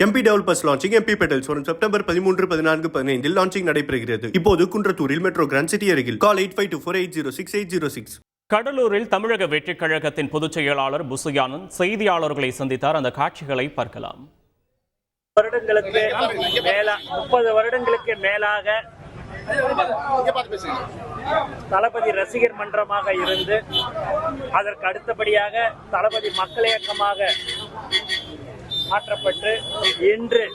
MP Developers launching MP Petals வரும் September 13, 14, 15 launching நடைபெறுகிறது. இப்போது குன்றத்தூரில் மெட்ரோ கிராண்ட் சிட்டி அருகில். கால் 8524806806. கடலூரில் தமிழக வெற்றிக் கழகத்தின் பொதுச் செயலாளர் புசியானந்த் செய்தியாளர்களை சந்தித்தார். அந்த காட்சிகளை பார்க்கலாம். 30 வருடங்களுக்கு மேலாக தளபதி ரசிகர் மன்றமாக இருந்து அதற்கு அடுத்தபடியாக தளபதி மக்கள் இயக்கமாக மாற்றப்பட்டு இன்று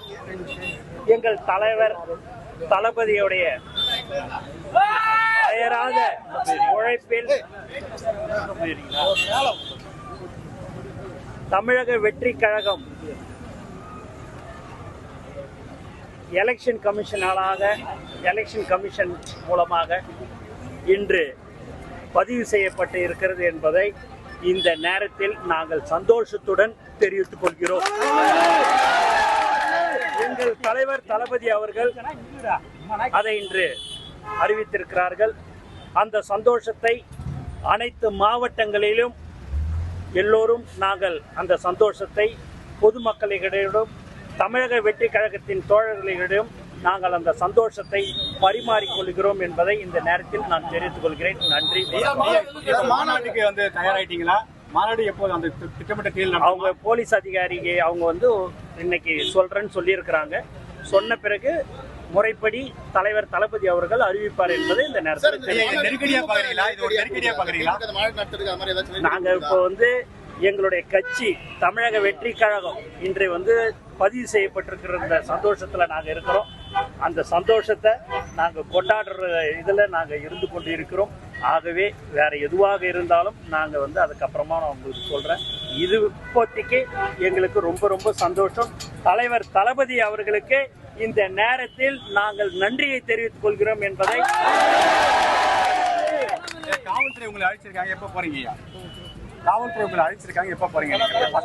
எங்கள் தலைவர் தளபதியுடைய அயராத உழைப்பில் தமிழக வெற்றி கழகம் எலெக்ஷன் கமிஷன் மூலமாக இன்று பதிவு செய்யப்பட்டு இருக்கிறது என்பதை இந்த நேரத்தில் நாங்கள் சந்தோஷத்துடன் தெரிவித்துக் கொள்கிறோம். எங்கள் தலைவர் தளபதி அவர்கள் அதை இன்று அறிவித்திருக்கிறார்கள். அந்த சந்தோஷத்தை அனைத்து மாவட்டங்களிலும் எல்லோரும் நாங்கள் அந்த சந்தோஷத்தை பொதுமக்களிடம் தமிழக வெற்றி கழகத்தின் தோழர்களிடம் நாங்கள் அந்த சந்தோஷத்தை பரிமாறிக்கொள்கிறோம் என்பதை இந்த நேரத்தில் நான் தெரிவித்துக் கொள்கிறேன். நன்றி. மாநாட்டுக்கு வந்து தயாராயிட்டீங்களா? மாநாடு எப்போது அந்த திட்டமிட்ட அவங்க போலீஸ் அதிகாரிக்கு அவங்க இன்னைக்கு சொல்றேன்னு சொல்லியிருக்கிறாங்க. சொன்ன பிறகு முறைப்படி தலைவர் தளபதி அவர்கள் அறிவிப்பார் என்பதை இந்த நேரத்தில் நாங்க இப்போ எங்களுடைய கட்சி தமிழக வெற்றி கழகம் இன்று பதிவு செய்யப்பட்டிருக்கிற இந்த சந்தோஷத்துல நாங்க இருக்கிறோம். அந்த சந்தோஷத்தை நாங்க கொண்டாடுற இதுல நாங்க இருந்து கொண்டு இருக்கிறோம். ஆகவே வேற எதுவாக இருந்தாலும் நாங்க அதுக்கப்புறமா நான் உங்களுக்கு சொல்றேன். இது இப்போதைக்கு எங்களுக்கு ரொம்ப ரொம்ப சந்தோஷம். தலைவர் தளபதி அவர்களுக்கு இந்த நேரத்தில் நாங்கள் நன்றியை தெரிவித்துக் கொள்கிறோம் என்பதை. காவல்துறை உங்களை அழைச்சிருக்காங்க, எப்ப போறீங்க? காவல்துறை உங்களை அழைச்சிருக்காங்க, எப்ப போறீங்க?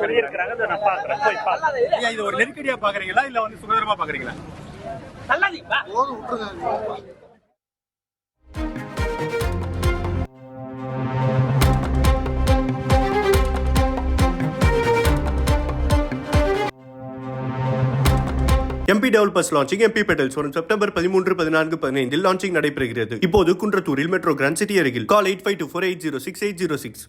சொல்லியிருக்கிறாங்க, நான் பாக்குறேன். போய் பாருங்க. இது ஒரு நெருக்கடியா பாக்குறீங்களா இல்ல சுதந்திரமா பாக்குறீங்களா? MP Developers launching MP Petals வரும் செப்டம்பர் 13, 14, 15 லான்ச்சிங் நடைபெறுகிறது. இப்போது குன்றத்தூரில் மெட்ரோ கிராண்ட் சிட்டி அருகில். கால் 8524806806.